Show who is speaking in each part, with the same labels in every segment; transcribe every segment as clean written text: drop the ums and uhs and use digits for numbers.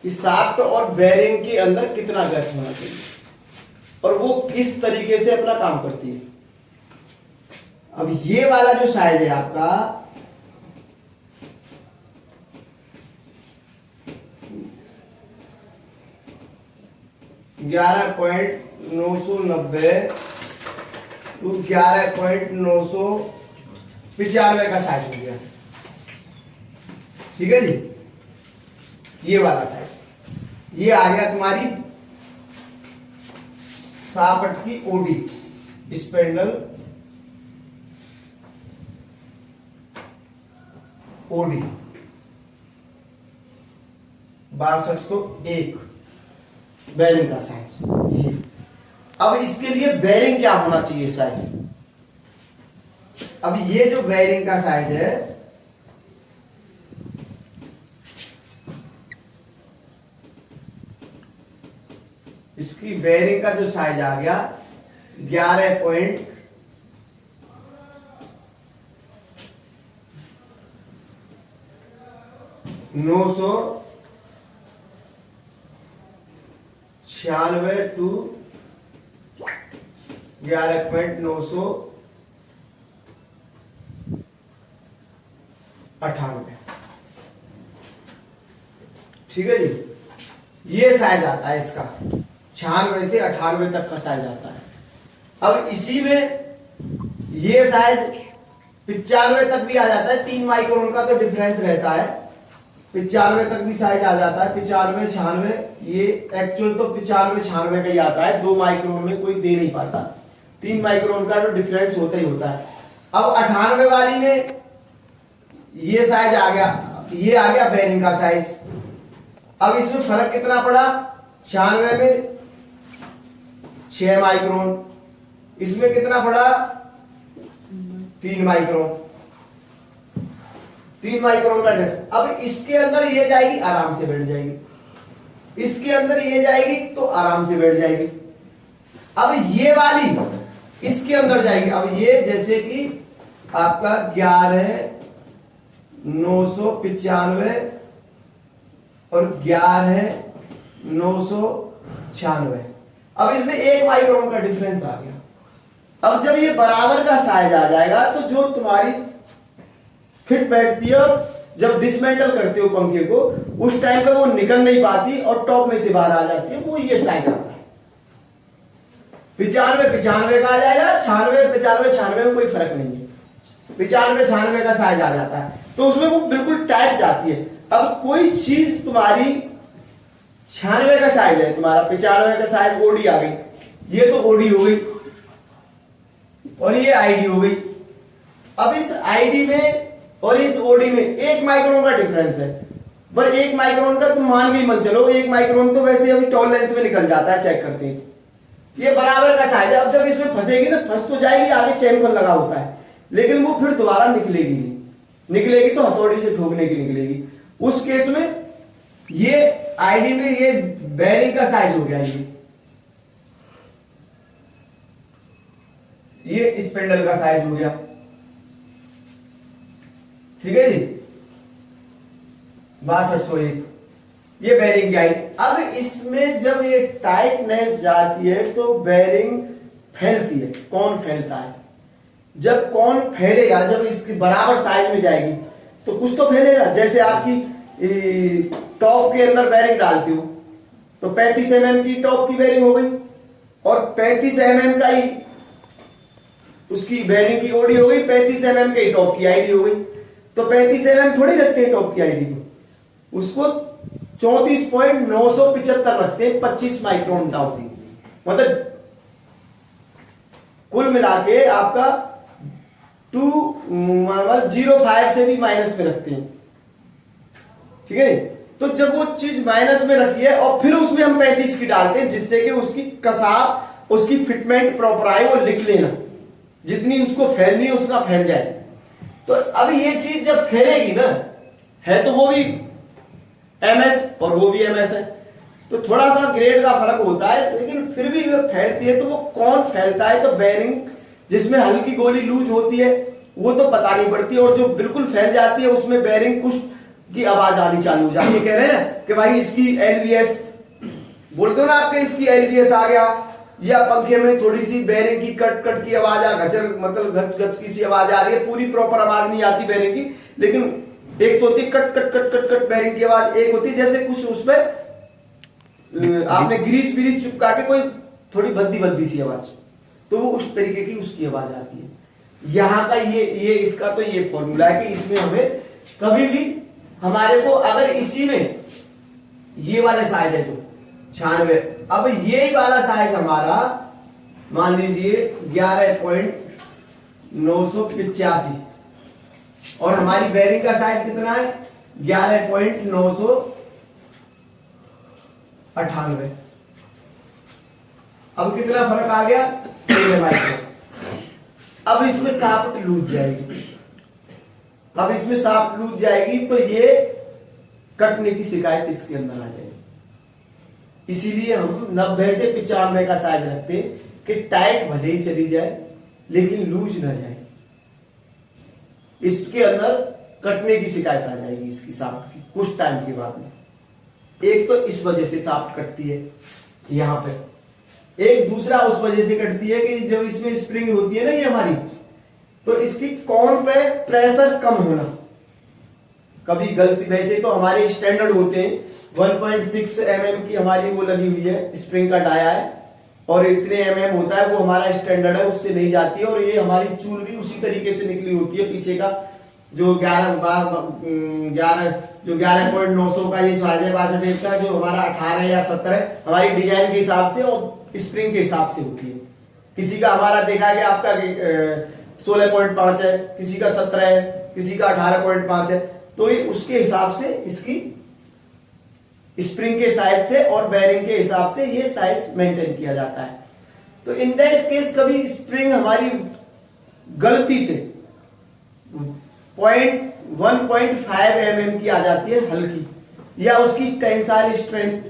Speaker 1: कि शाफ्ट और बेरिंग के अंदर कितना गैप होना चाहिए और वो किस तरीके से अपना काम करती है। अब ये वाला जो साइज है आपका 11.990 टू 11.995 का साइज हो गया। ठीक है जी, ये वाला साइज ये आ गया तुम्हारी शाफ्ट की ओडी स्पैंडल ओडी 6201 बेरिंग का साइज ये। अब इसके लिए बेरिंग क्या होना चाहिए साइज। अब ये जो बेरिंग का साइज है इसकी बेरिंग का जो साइज आ गया 11.996 टू 11.998। ठीक है जी, ये साइज आता है इसका 96 से 98 तक का साइज आता है। अब इसी में ये साइज 95 तक भी आ जाता है, 3 माइक्रोन का तो डिफरेंस रहता है। 95 तक भी साइज आ जाता है, 95 96 ये एक्चुअल तो 95 96 का ही आता है, 2 माइक्रोन में कोई दे नहीं पाता, 3 माइक्रोन का तो डिफरेंस होता ही होता है। अब 98 वाली में ये साइज आ गया, ये आ गया बेरिंग का साइज। अब इसमें फर्क कितना पड़ा, 96 में 6 माइक्रोन, इसमें कितना पड़ा 3 माइक्रोन, 3 माइक्रोन का डिफरेंस। अब इसके अंदर ये जाएगी आराम से बैठ जाएगी, इसके अंदर ये जाएगी तो आराम से बैठ जाएगी। अब ये वाली इसके अंदर जाएगी। अब ये जैसे कि आपका 11.995 और 11.996। अब इसमें 1 माइक्रोन का डिफरेंस आ गया। अब जब ये बराबर का साइज आ जाएगा तो जो तुम्हारी फिट बैठती है और जब डिसमेंटल करते हो पंखे को उस टाइम पे वो निकल नहीं पाती और टॉप में से बाहर आ जाती है, वो ये साइज आता है। 95 95 का आ जाएगा, 96 95 96 में कोई फर्क नहीं है, 95 96 का साइज आ जाता है, तो उसमें वो बिल्कुल टाइट जाती है। अब कोई चीज तुम्हारी 96 का साइज है, तुम्हारा 95 का साइज ओडी आ गई, ये तो ओडी हो गई और ये आईडी हो गई। अब इस आईडी में और इस ओडी में 1 माइक्रोन का डिफरेंस है, पर 1 माइक्रोन का तुम मान के मत चलो, 1 माइक्रोन तो वैसे अभी टॉलरेंस में निकल जाता है, चेक करते हैं। ये बराबर का साइज है। अब जब इसमें फंसेगी ना, फंस तो जाएगी, आगे चैन पर लगा होता है, लेकिन वो फिर दोबारा निकलेगी नहीं, निकलेगी तो हथौड़ी से ठोकने की निकलेगी। उस केस में ये आईडी में ये बेरिंग का साइज हो गया, ये स्पेंडल का साइज हो गया। ठीक है जी, 6201 ये बेरिंग की आई। अब इसमें जब ये टाइटनेस जाती है तो बेरिंग फैलती है। कौन फैलता है, जब कौन फैलेगा, जब इसकी बराबर साइज में जाएगी तो कुछ तो फैलेगा। जैसे आपकी टॉप के अंदर बेरिंग डालती हो तो 35 mm की टॉप की बेरिंग हो गई और 35 mm का ही उसकी बेरिंग की ओडी हो गई, 35 mm की टॉप की आईडी हो गई। तो 35 mm थोड़ी रखते हैं टॉप की आईडी को, उसको 34.975 रखते हैं, 25 माइक्रोन टॉप। मतलब कुल मिला के आपका 2.05 से भी माइनस में रखते हैं। ठीक है, तो जब वो चीज माइनस में रखी है और फिर उसमें हम 35 की डालते हैं, जिससे कि उसकी कसाब, उसकी फिटमेंट प्रॉपर आए, वो लिख लेना, जितनी उसको फैलनी है उतना फैल जाए। तो अब ये चीज जब फैलेगी ना, है तो वो भी एमएस और वो भी एमएस है, तो थोड़ा सा ग्रेड का फर्क होता है, लेकिन फिर भी वो फैलती है। तो वो कौन फैलता है, तो बेरिंग जिसमें हल्की गोली लूज होती है वो तो पता नहीं पड़ती, और जो बिल्कुल फैल जाती है उसमें बेरिंग कुछ की आवाज आनी चालू हो जाती है। कह रहे हैं ना कि भाई इसकी एलबीएस बोलते हो ना आपके, इसकी एलबीएस आ गया, या पंखे में थोड़ी सी बेरिंग की कट कट की आवाज मतलब घच घच की सी आवाज आ रही है, पूरी प्रॉपर आवाज नहीं आती बेरिंग की, लेकिन एक तो होती है cut cut cut cut cut bearing की आवाज, एक होती है जैसे कुछ उसमें आपने ग्रीस व्रीस चिपका के कोई थोड़ी भद्दी भद्दी सी आवाज, तो वो उस तरीके की उसकी आवाज आती है। यहाँ का ये इसका तो ये फॉर्मूला है कि इसमें हमें कभी भी हमारे को अगर इसी में ये वाले साइज है जो 96, अब ये वाला साइज हमारा मान लीजिए 11.985 और हमारी बेरिंग का साइज कितना है 11.998। अब कितना फर्क आ गया, अब इसमें शाफ्ट लूज जाएगी, अब इसमें शाफ्ट लूज जाएगी तो ये कटने की शिकायत इसके अंदर आ जाएगी। इसीलिए हम 90 से 95 का साइज रखते कि टाइट भले ही चली जाए लेकिन लूज ना जाए, इसके अंदर कटने की शिकायत आ जाएगी इसकी शाफ्ट की कुछ टाइम के बाद में। एक तो इस वजह से शाफ्ट कटती है यहां पे, एक दूसरा उस वजह से कटती है कि जब इसमें स्प्रिंग होती है ना ये हमारी, तो इसकी कॉन पे प्रेशर कम होना, कभी गलती, वैसे तो हमारे स्टैंडर्ड होते हैं 1.6 mm की हमारी वो लगी हुई है स्प्रिंग का डाया है और इतने mm होता है वो हमारा स्टैंडर्ड है, उससे नहीं जाती है। और ये हमारी चूल भी उसी तरीके से निकली होती है, पीछे का जो 11.900 का ये 62 का जो हमारा 18 या 17 हमारी डिजाइन के हिसाब से और स्प्रिंग के हिसाब से होती है। किसी का हमारा देखा है कि आपका 16.5 है, किसी का 17 है, किसी का 18.5 है, तो ये उसके हिसाब से इसकी स्प्रिंग के साइज से और बेरिंग के हिसाब से ये साइज मेंटेन किया जाता है। तो इन दिस केस कभी स्प्रिंग हमारी गलती से 1.5 mm की आ जाती है हल्की, या उसकी टेंसाइल स्ट्रेंथ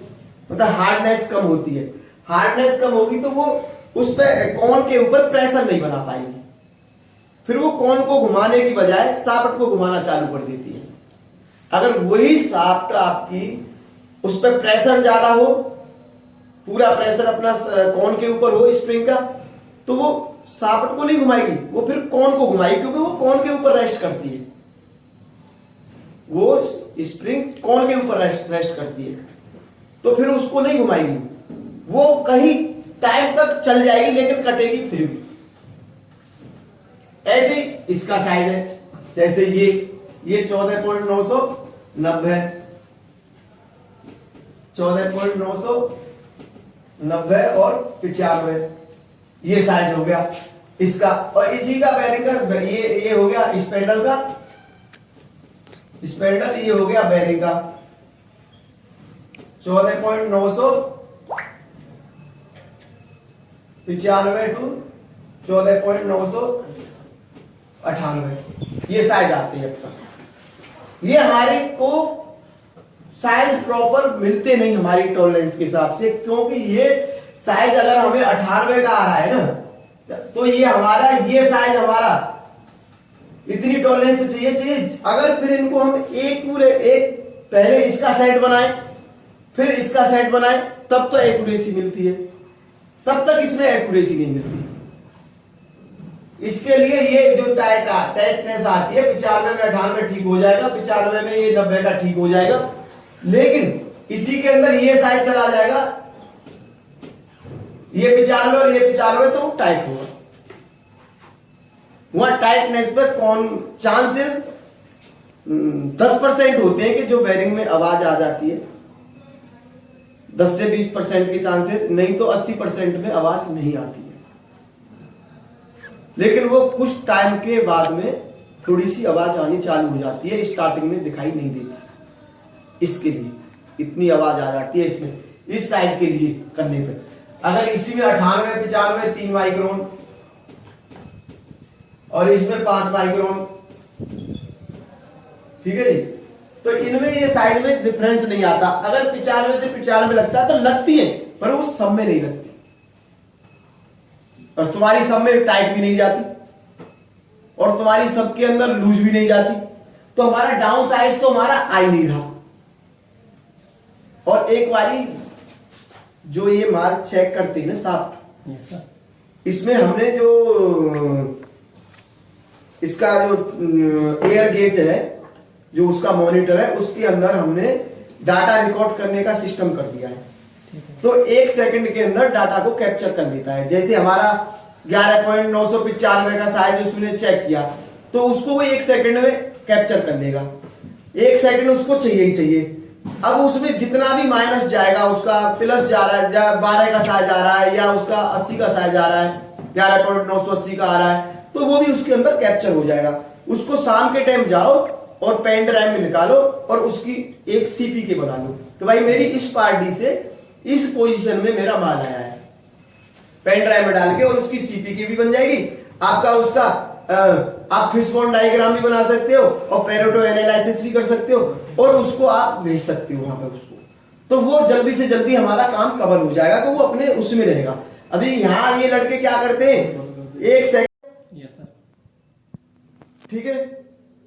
Speaker 1: मतलब हार्डनेस कम होती है, हार्डनेस कम होगी तो वो उस पे कॉन के ऊपर प्रेशर नहीं बना पाएगी, फिर वो कॉन को घुमाने की बजाय शाफ्ट को घुमाना चालू कर देती है। अगर वही शाफ्ट आपकी उस पर प्रेशर ज्यादा हो, पूरा प्रेशर अपना कॉन के ऊपर हो स्प्रिंग का, तो वो शाफ्ट को नहीं घुमाएगी, वो फिर कॉन को घुमाएगी, क्योंकि वो कॉन के ऊपर रेस्ट करती है, वो स्प्रिंग कॉन के ऊपर रेस्ट करती है, तो फिर उसको नहीं घुमाएगी, वो कहीं टाइम तक चल जाएगी लेकिन कटेगी फिर भी। ऐसे इसका साइज है, जैसे ये 14.990 14.990 और 95 ये साइज हो गया इसका। और इसी का बेरिंग का ये हो गया स्पेंडल का, स्पेंडल ये हो गया बेरिंग का 14.995 टू 14.998 ये साइज आती है अक्सर। ये हमारे को साइज प्रॉपर मिलते नहीं हमारी टॉलरेंस के हिसाब से, क्योंकि ये साइज अगर हमें 98 का आ रहा है ना, तो ये हमारा ये साइज हमारा इतनी टॉलरेंस तो चाहिए। अगर फिर इनको हम एक पहले इसका सेट बनाए फिर इसका सेट बनाए तब तो एक्यूरेसी मिलती है, तब तक इसमें एक्यूरेसी नहीं मिलती। इसके लिए ये जो टाइटनेस आती है 95 में 98 ठीक हो जाएगा, 95 में ये 90 का ठीक हो जाएगा, लेकिन इसी के अंदर ये साइज चला जाएगा, ये 95 और ये 95 तो टाइट होगा। वहां टाइटनेस पे कौन चांसेस 10% होते हैं कि जो बेरिंग में आवाज आ जाती है, 10 से 20% के चांसेस, नहीं तो 80% में आवाज नहीं आती है। लेकिन वो कुछ टाइम के बाद में थोड़ी सी आवाज आनी चालू हो जाती है, स्टार्टिंग में दिखाई नहीं देती। इसके लिए इतनी आवाज आ जाती है इसमें, इस साइज के लिए करने पे। अगर इसी में 98 95 3 माइक्रोन और इसमें 5 माइक्रोन, ठीक है जी, तो इनमें ये साइज में डिफरेंस नहीं आता। अगर 95 से 95 लगता है तो लगती है, पर वो सब में नहीं लगती, और तुम्हारी सब में टाइट भी नहीं जाती और तुम्हारी सब के अंदर लूज भी नहीं जाती। तो हमारा डाउन साइज तो हमारा आ ही नहीं रहा। और एक बारी जो ये माल चेक करते हैं ना साहब, इसमें हमने जो इसका जो एयर गेज है, जो उसका मॉनिटर है, उसके अंदर हमने डाटा रिकॉर्ड करने का सिस्टम कर दिया है। तो 1 सेकंड के अंदर डाटा को कैप्चर कर लेता है। जैसे हमारा 11.995 का साइज उसने चेक किया, तो उसको वो 1 सेकंड में कैप्चर कर लेगा। 1 सेकंड उसको चाहिए ही चाहिए। अब उसमें जितना भी माइनस जाएगा, उसका प्लस जा रहा है, 12 का साइज आ रहा है या उसका 80 का साइज आ रहा है, 11.980 का आ रहा है, तो वो भी उसके अंदर कैप्चर हो जाएगा। उसको शाम के टाइम जाओ और पेन ड्राइव में निकालो और उसकी एक सीपीके बना लो तो भाई मेरी इस पार्टी से इस पोजीशन में मेरा माल आया है। पेन ड्राइव में डाल के और उसकी सीपीके भी बन जाएगी आपका। उसका आप फिशबोन डायग्राम भी बना सकते हो और पेरेटो एनालिसिस भी कर सकते हो और उसको आप भेज सकते हो वहां पर उसको। तो वो जल्दी से जल्दी हमारा काम कवर हो जाएगा, तो वो अपने उसमें रहेगा। अभी यहाँ ये लड़के क्या करते हैं, 1 सेकंड।
Speaker 2: Yes sir.
Speaker 1: ठीक है,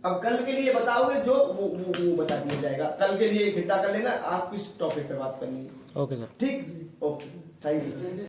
Speaker 1: अब कल के लिए बताओगे जो वो बता दिया जाएगा। कल के लिए इकट्ठा कर लेना, आप किस टॉपिक पे बात करनी है।
Speaker 2: Okay sir.
Speaker 1: ठीक, ओके, थैंक यू।